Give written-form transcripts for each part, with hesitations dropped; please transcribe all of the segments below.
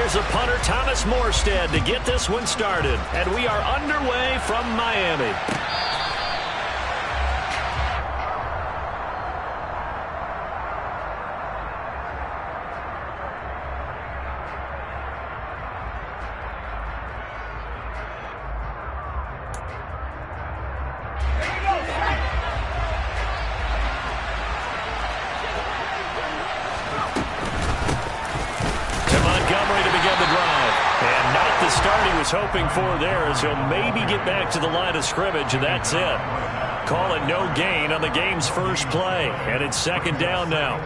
Here's the punter, Thomas Morstead, to get this one started. And we are underway from Miami. Hoping for there as he'll maybe get back to the line of scrimmage, and that's it. Call it no gain on the game's first play, and it's second down now.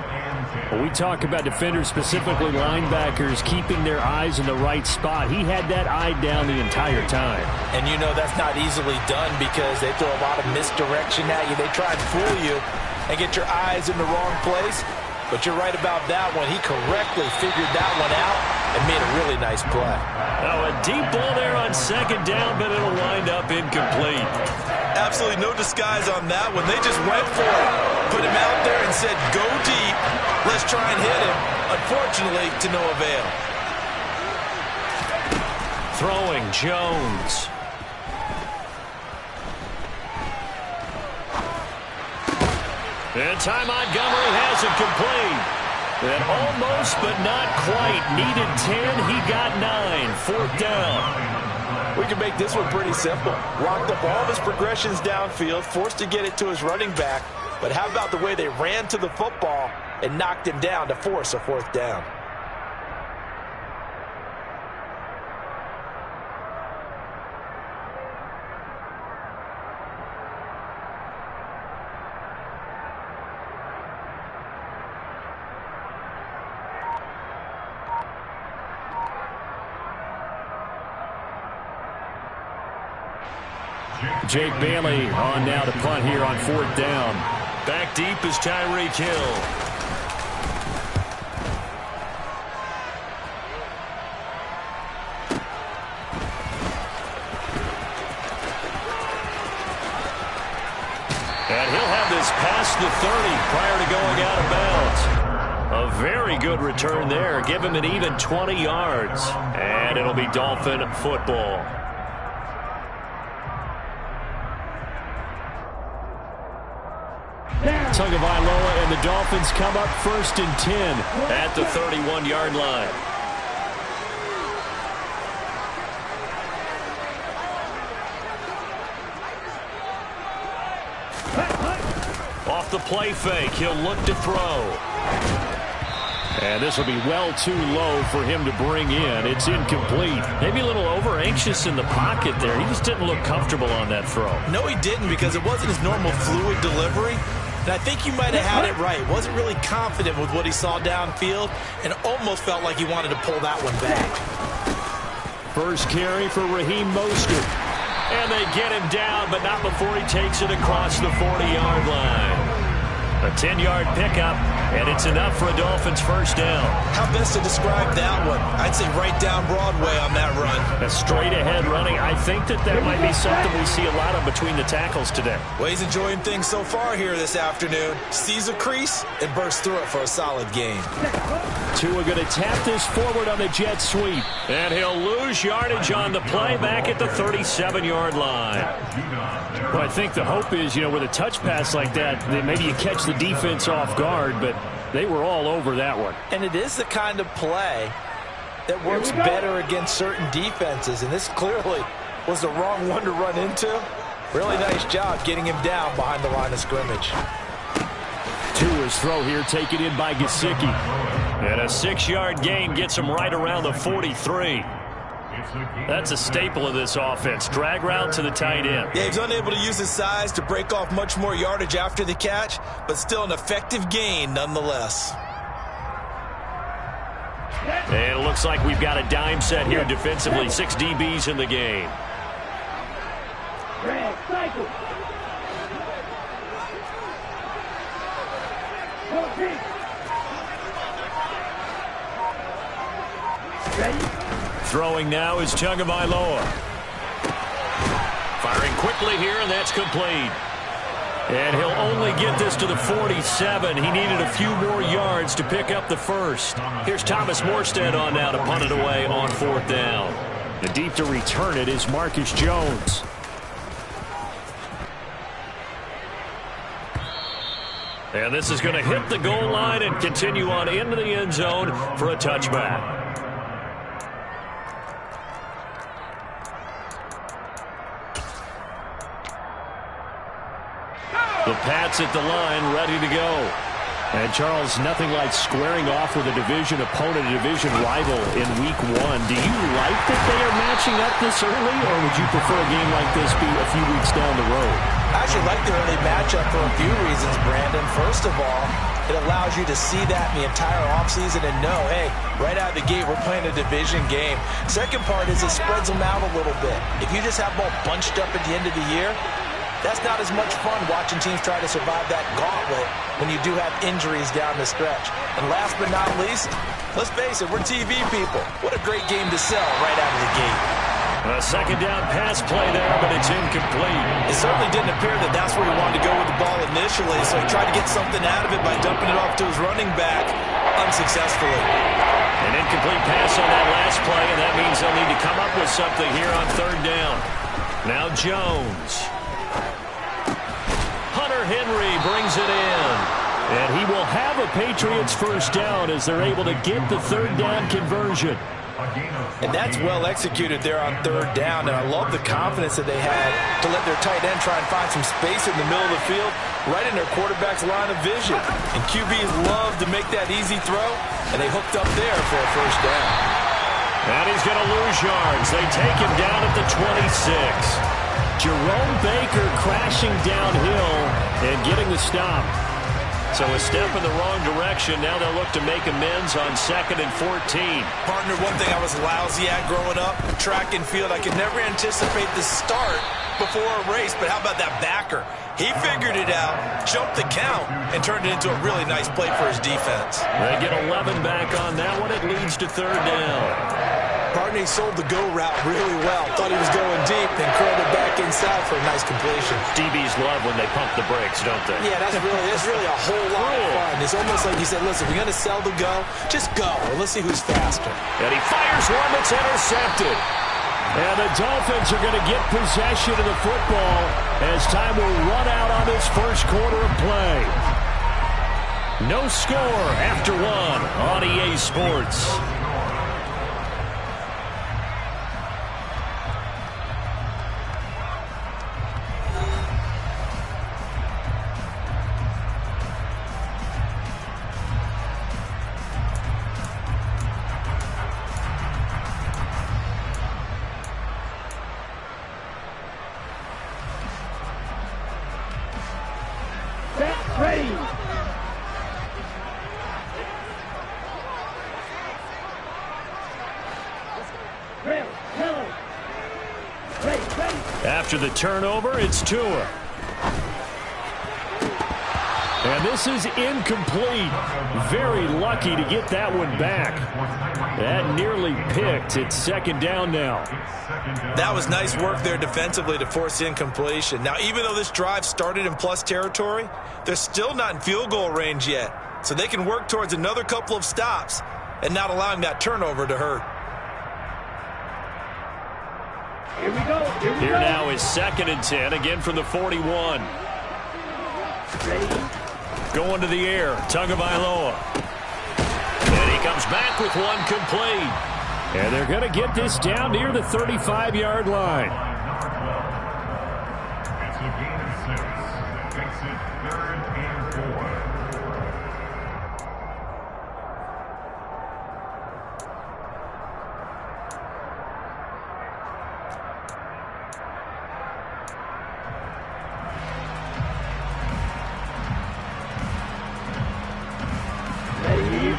Well, we talk about defenders, specifically linebackers, keeping their eyes in the right spot. He had that eye down the entire time. And you know that's not easily done because they throw a lot of misdirection at you. They try and fool you and get your eyes in the wrong place. But you're right about that one. He correctly figured that one out and made a really nice play. Now a deep ball there on second down, but it'll wind up incomplete. Absolutely no disguise on that one. They just went for it. Put him out there and said, go deep. Let's try and hit him. Unfortunately, to no avail. Throwing Jones. And Ty Montgomery has it complete. And almost, but not quite. Needed 10. He got 9. Fourth down. We can make this one pretty simple. Locked up all of his progressions downfield, forced to get it to his running back. But how about the way they ran to the football and knocked him down to force a fourth down? Jake Bailey on now to punt here on fourth down. Back deep is Tyreek Hill. And he'll have this past the 30 prior to going out of bounds. A very good return there. Give him an even 20 yards. And it'll be Dolphin football. Tagovailoa and the Dolphins come up first and 10 at the 31-yard line. Off the play fake, he'll look to throw. And this will be well too low for him to bring in. It's incomplete. Maybe a little over-anxious in the pocket there. He just didn't look comfortable on that throw. No, he didn't, because it wasn't his normal fluid delivery. And I think you might have had it right. Wasn't really confident with what he saw downfield and almost felt like he wanted to pull that one back. First carry for Raheem Mostert. And they get him down, but not before he takes it across the 40-yard line. A 10-yard pickup, and it's enough for a Dolphins first down. How best to describe that one? I'd say right down Broadway on that run. A straight-ahead running. I think that might be something we see a lot of between the tackles today. Well, he's enjoying things so far here this afternoon. Sees a crease and bursts through it for a solid gain. Tua going to tap this forward on the jet sweep. And he'll lose yardage on the play back at the 37-yard line. Well, I think the hope is, with a touch pass like that, that maybe you catch the defense off guard, but they were all over that one. And it is the kind of play that works better against certain defenses, and this clearly was the wrong one to run into. Really nice job getting him down behind the line of scrimmage. Tua's throw here taken in by Gesicki. And a 6-yard gain gets him right around the 43. That's a staple of this offense. Drag route to the tight end. Yeah, he's unable to use his size to break off much more yardage after the catch, but still an effective gain nonetheless. And it looks like we've got a dime set here defensively. 6 DBs in the game. Throwing now is Tagovailoa. Firing quickly here, and that's complete. And he'll only get this to the 47. He needed a few more yards to pick up the first. Here's Thomas Morstead on now to punt it away on 4th down. The deep to return it is Marcus Jones. And this is going to hit the goal line and continue on into the end zone for a touchback. The Pats at the line, ready to go. And Charles, nothing like squaring off with a division opponent, a division rival in week 1. Do you like that they are matching up this early, or would you prefer a game like this be a few weeks down the road? I actually like the early matchup for a few reasons, Brandon. First of all, it allows you to see that in the entire offseason and know, hey, right out of the gate, we're playing a division game. Second part is it spreads them out a little bit. If you just have them all bunched up at the end of the year, that's not as much fun watching teams try to survive that gauntlet when you do have injuries down the stretch. And last but not least, let's face it, we're TV people. What a great game to sell right out of the gate. A second down pass play there, but it's incomplete. It certainly didn't appear that that's where he wanted to go with the ball initially, so he tried to get something out of it by dumping it off to his running back unsuccessfully. An incomplete pass on that last play, and that means they'll need to come up with something here on 3rd down. Now Jones. Hunter Henry brings it in. And he will have a Patriots first down as they're able to get the 3rd down conversion. And that's well executed there on 3rd down, and I love the confidence that they had to let their tight end try and find some space in the middle of the field, right in their quarterback's line of vision. And QBs love to make that easy throw, and they hooked up there for a first down. And he's going to lose yards. They take him down at the 26. Jerome Baker crashing downhill and getting the stop. So a step in the wrong direction. Now they'll look to make amends on 2nd and 14. Partner, one thing I was lousy at growing up, track and field, I could never anticipate the start before a race, but how about that backer? He figured it out, jumped the count, and turned it into a really nice play for his defense. They get 11 back on that one. It leads to 3rd down. Partner, he sold the go route really well. Thought he was going deep, then curled it back inside for a nice completion. DBs love when they pump the brakes, don't they? Yeah, that's really a whole lot of fun. It's almost like he said, listen, we're going to sell the go. Just go, and let's see who's faster. And he fires one that's intercepted. And the Dolphins are going to get possession of the football as time will run out on this first quarter of play. No score after 1 on EA Sports. After the turnover, it's Tua. And this is incomplete. Very lucky to get that one back. That nearly picked. It's 2nd down now. That was nice work there defensively to force incompletion. Now, even though this drive started in plus territory, they're still not in field goal range yet. So they can work towards another couple of stops and not allowing that turnover to hurt. Here we go. Here now is 2nd and 10, again from the 41. Going to the air, Tagovailoa. And he comes back with one complete. And they're going to get this down near the 35-yard line. It's a gain of 6. That makes it 3rd and 4.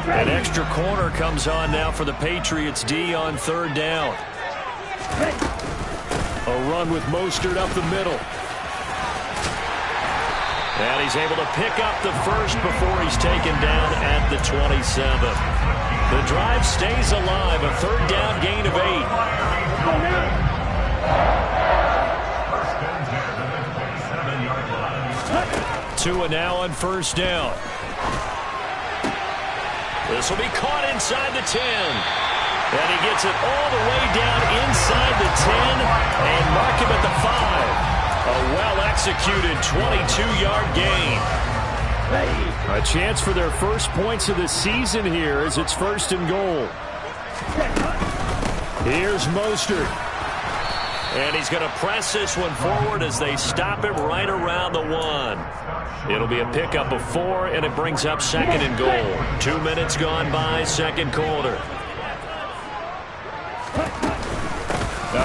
An extra corner comes on now for the Patriots D on 3rd down. A run with Mostert up the middle. And he's able to pick up the first before he's taken down at the 27. The drive stays alive, a 3rd down gain of 8. First and 10 at the 27-yard line. Tua now on first down. This will be caught inside the 10. And he gets it all the way down inside the 10 and mark him at the 5. A well-executed 22-yard gain. A chance for their first points of the season here as it's 1st and goal. Here's Mostert. And he's going to press this one forward as they stop him right around the 1. It'll be a pickup of 4, and it brings up 2nd and goal. 2 minutes gone by, 2nd quarter.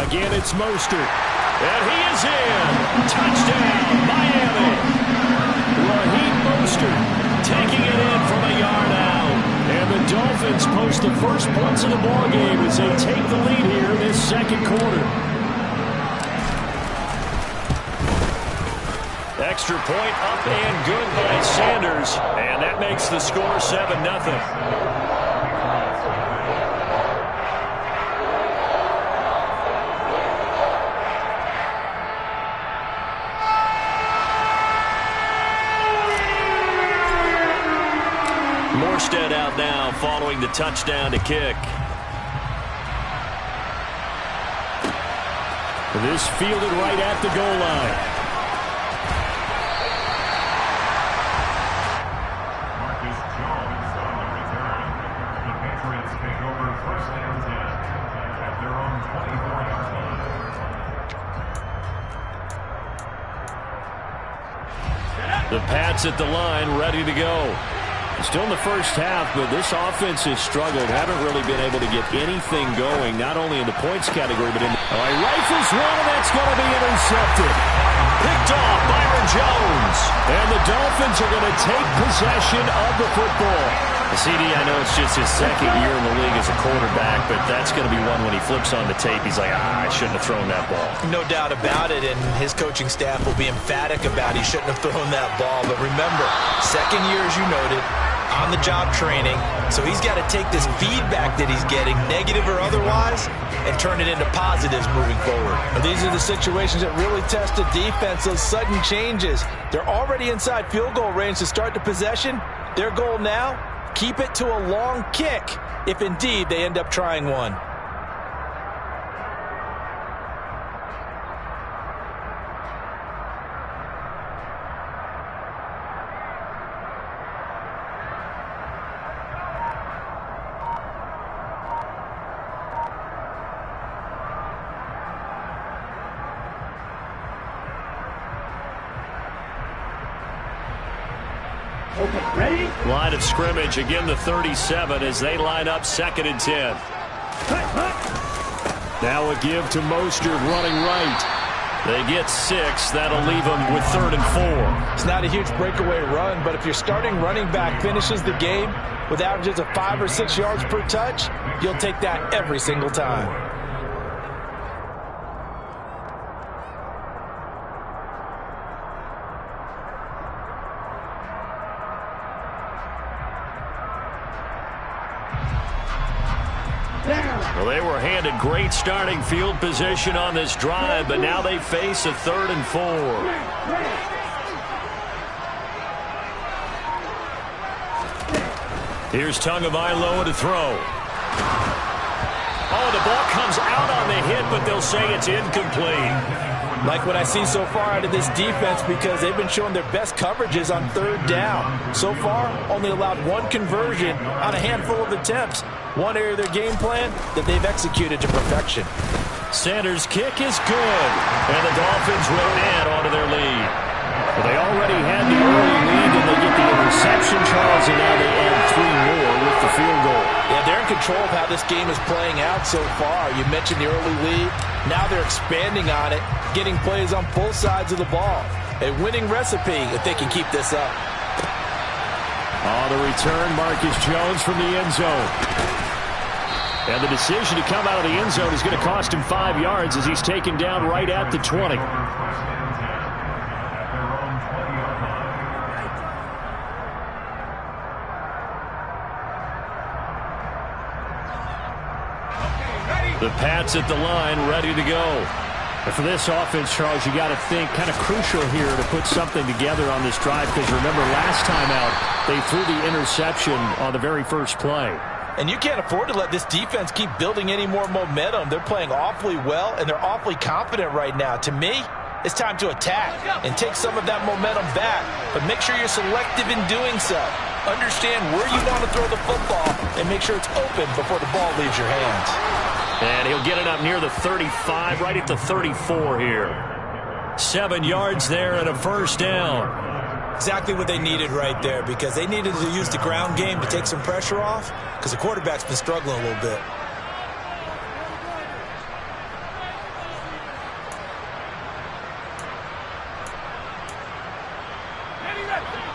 Again, it's Mostert. And he is in. Touchdown, Miami. Raheem Mostert taking it in from a yard out. And the Dolphins post the first points of the ballgame as they take the lead here in this 2nd quarter. Extra point up and good by Sanders. And that makes the score 7-0. Morstead out now following the touchdown to kick. This fielded right at the goal line. Marcus Jones on the return. The Patriots take over 1st and 10 at their own 24-yard line. The Pats at the line, ready to go. Still in the first half, but this offense has struggled. Haven't really been able to get anything going, not only in the points category, but in the... All right, rifles one, and that's going to be intercepted. Picked off, Byron Jones. And the Dolphins are going to take possession of the football. CD, I know it's just his 2nd year in the league as a quarterback, but that's going to be one when he flips on the tape. He's like, I shouldn't have thrown that ball. No doubt about it, and his coaching staff will be emphatic about he shouldn't have thrown that ball. But remember, 2nd year, as you noted, on-the-job training, so he's got to take this feedback that he's getting, negative or otherwise, and turn it into positives moving forward. And these are the situations that really test a defense, those sudden changes. They're already inside field goal range to start the possession. Their goal now, keep it to a long kick, if indeed they end up trying one. Line of scrimmage, again the 37 as they line up 2nd and 10. Now a give to Mostert running right. They get 6. That'll leave them with 3rd and 4. It's not a huge breakaway run, but if your starting running back finishes the game with averages of 5 or 6 yards per touch, you'll take that every single time. Well, they were handed great starting field position on this drive, but now they face a 3rd and 4. Here's Tagovailoa to throw. Oh, the ball comes out on the hit, but they'll say it's incomplete. Like what I see so far out of this defense, because they've been showing their best coverages on 3rd down. So far, only allowed 1 conversion on a handful of attempts. One area of their game plan that they've executed to perfection. Sanders' kick is good, and the Dolphins will add onto their lead. Well, they already had the early lead, and they get the interception, Charles, and now they add 3 more with the field goal. Yeah, they're in control of how this game is playing out so far. You mentioned the early lead. Now they're expanding on it, getting plays on both sides of the ball. A winning recipe if they can keep this up. On the return, Marcus Jones from the end zone. And the decision to come out of the end zone is going to cost him 5 yards as he's taken down right at the 20. The Pats at the line, ready to go. And for this offense, Charles, you got to think kind of crucial here to put something together on this drive, because remember last time out they threw the interception on the very first play. And you can't afford to let this defense keep building any more momentum. They're playing awfully well, and they're awfully confident right now. To me, it's time to attack and take some of that momentum back, but make sure you're selective in doing so. Understand where you want to throw the football and make sure it's open before the ball leaves your hands. And he'll get it up near the 35, right at the 34 here. 7 yards there and a first down. Exactly what they needed right there, because they needed to use the ground game to take some pressure off, because the quarterback's been struggling a little bit.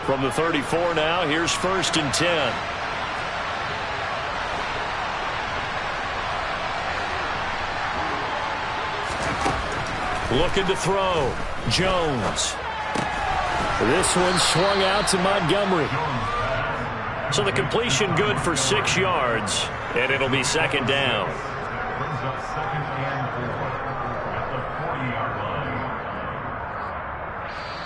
From the 34 now, here's 1st and 10. Looking to throw. Jones. This one swung out to Montgomery. So the completion good for 6 yards, and it'll be 2nd down. Brings up 2nd and 4 at the 40-yard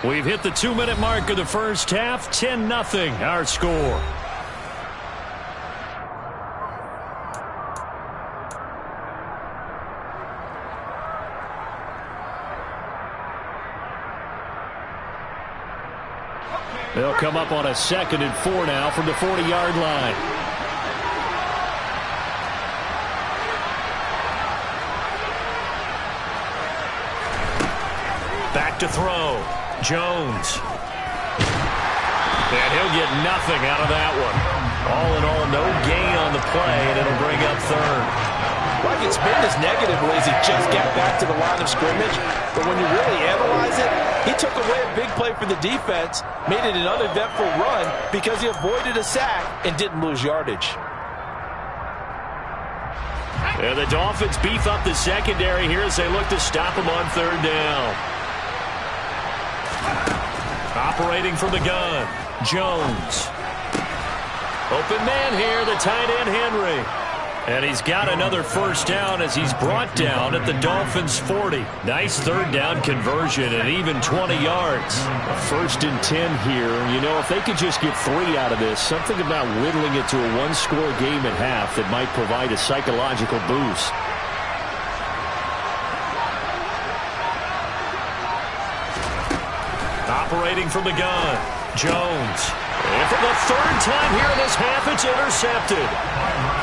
line. We've hit the 2-minute mark of the first half. 10-0 our score. They'll come up on a 2nd and 4 now from the 40-yard line. Back to throw. Jones. And he'll get nothing out of that one. All in all, no gain on the play, and it'll bring up 3rd. Well, I can spin this negatively as he just got back to the line of scrimmage, but when you really analyze it, he took away a big play for the defense, made it an uneventful run because he avoided a sack and didn't lose yardage. And the Dolphins beef up the secondary here as they look to stop him on 3rd down. Operating from the gun, Jones. Open man here, the tight end Henry. And he's got another first down as he's brought down at the Dolphins' 40. Nice 3rd down conversion and even 20 yards. 1st and 10 here. You know, if they could just get 3 out of this, something about whittling it to a 1-score game at half that might provide a psychological boost. Operating from the gun, Jones. And for the 3rd time here in this half, it's intercepted.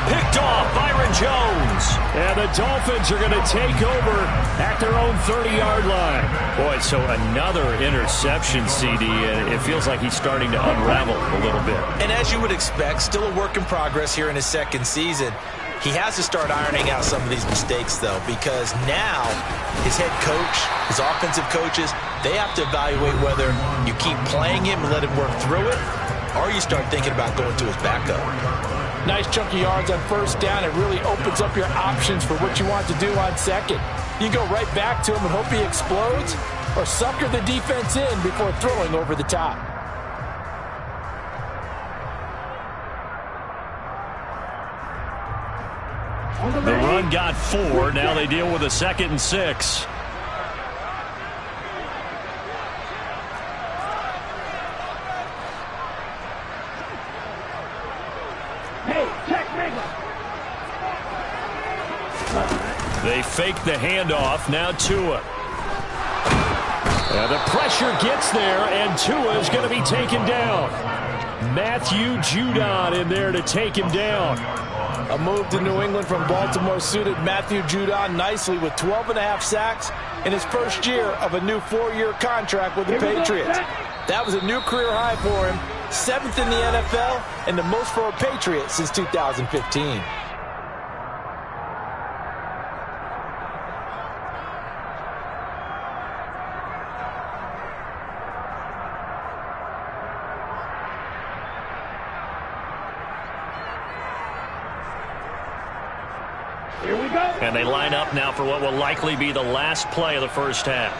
Picked off, Byron Jones. And the Dolphins are going to take over at their own 30-yard line. Boy, so another interception, CD, and it feels like he's starting to unravel a little bit. And as you would expect, still a work in progress here in his 2nd season. He has to start ironing out some of these mistakes, though, because now his head coach, his offensive coaches, they have to evaluate whether you keep playing him and let him work through it, or you start thinking about going to his backup. Nice chunk of yards on 1st down. It really opens up your options for what you want to do on 2nd. You can go right back to him and hope he explodes, or sucker the defense in before throwing over the top. The run got 4. Now they deal with a 2nd and 6. They fake the handoff. Now Tua. The pressure gets there, and Tua is going to be taken down. Matthew Judon in there to take him down. A move to New England from Baltimore suited Matthew Judon nicely with 12.5 sacks in his first year of a new 4-year contract with the Patriots. That was a new career high for him, 7th in the NFL, and the most for a Patriot since 2015. And they line up now for what will likely be the last play of the first half.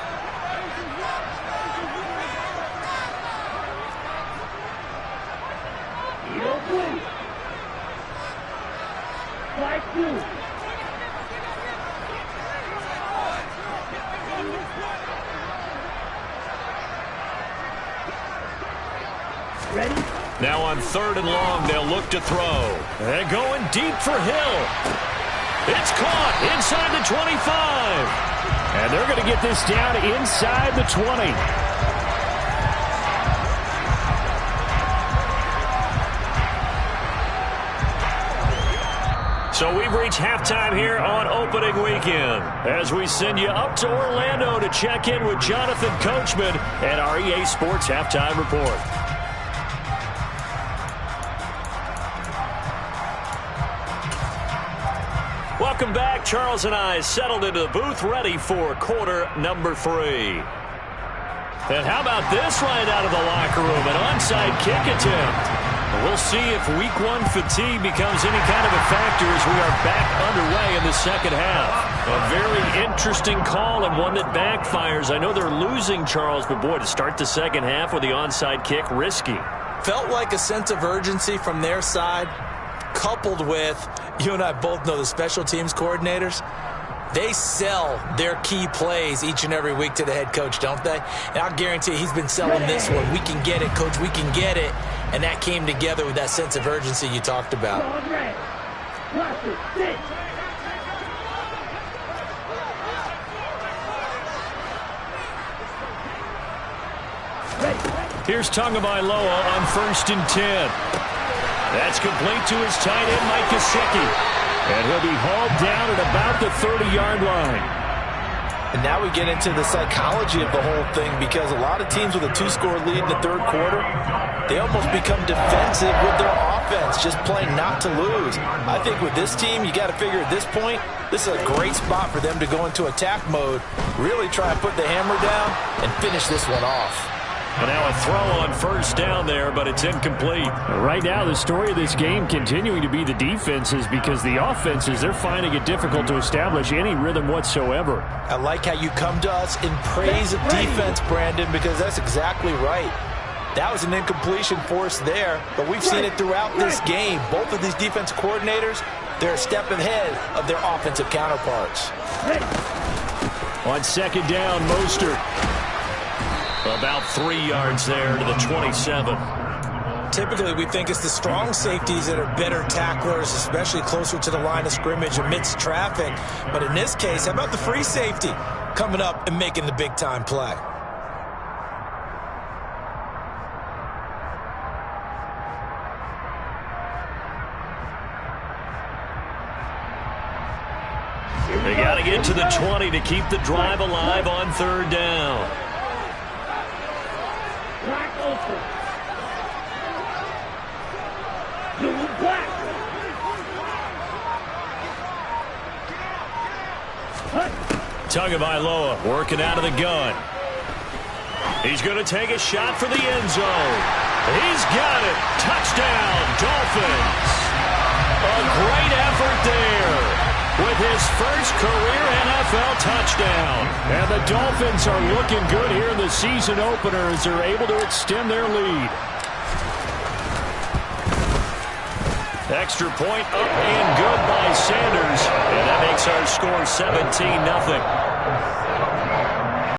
Now on 3rd and long, they'll look to throw. And going deep for Hill. It's caught inside the 25. And they're going to get this down inside the 20. So we've reached halftime here on opening weekend as we send you up to Orlando to check in with Jonathan Coachman and our EA Sports Halftime Report. Welcome back. Charles and I settled into the booth ready for quarter number 3. And how about this right out of the locker room? An onside kick attempt. We'll see if week 1 fatigue becomes any kind of a factor as we are back underway in the second half. A very interesting call and one that backfires. I know they're losing, Charles, but boy, to start the second half with the onside kick, risky. Felt like a sense of urgency from their side, coupled with, you and I both know the special teams coordinators, they sell their key plays each and every week to the head coach, don't they? And I'll guarantee he's been selling this one. We can get it, coach, we can get it. And that came together with that sense of urgency you talked about. Here's Tagovailoa on 1st and 10. That's complete to his tight end, Mike Gesicki. And he'll be hauled down at about the 30-yard line. And now we get into the psychology of the whole thing, because a lot of teams with a 2-score lead in the 3rd quarter, they almost become defensive with their offense, just playing not to lose. I think with this team, you got to figure at this point, this is a great spot for them to go into attack mode, really try and put the hammer down and finish this one off. And now a throw on 1st down there, but it's incomplete. Right now, the story of this game continuing to be the defenses, because the offenses, they're finding it difficult to establish any rhythm whatsoever. I like how you come to us in praise of defense, Brandon, because that's exactly right. That was an incompletion force there, but we've seen it throughout this game. Both of these defense coordinators, they're a step ahead of their offensive counterparts. On 2nd down, Mostert. About 3 yards there to the 27. Typically, we think it's the strong safeties that are better tacklers, especially closer to the line of scrimmage amidst traffic. But in this case, how about the free safety coming up and making the big-time play? They got to get to the 20 to keep the drive alive on 3rd down. Tagovailoa working out of the gun. He's going to take a shot for the end zone. He's got it. Touchdown, Dolphins. A great effort there with his first career NFL touchdown. And the Dolphins are looking good here in the season opener as they're able to extend their lead. Extra point up and good by Sanders. And that makes our score 17-0.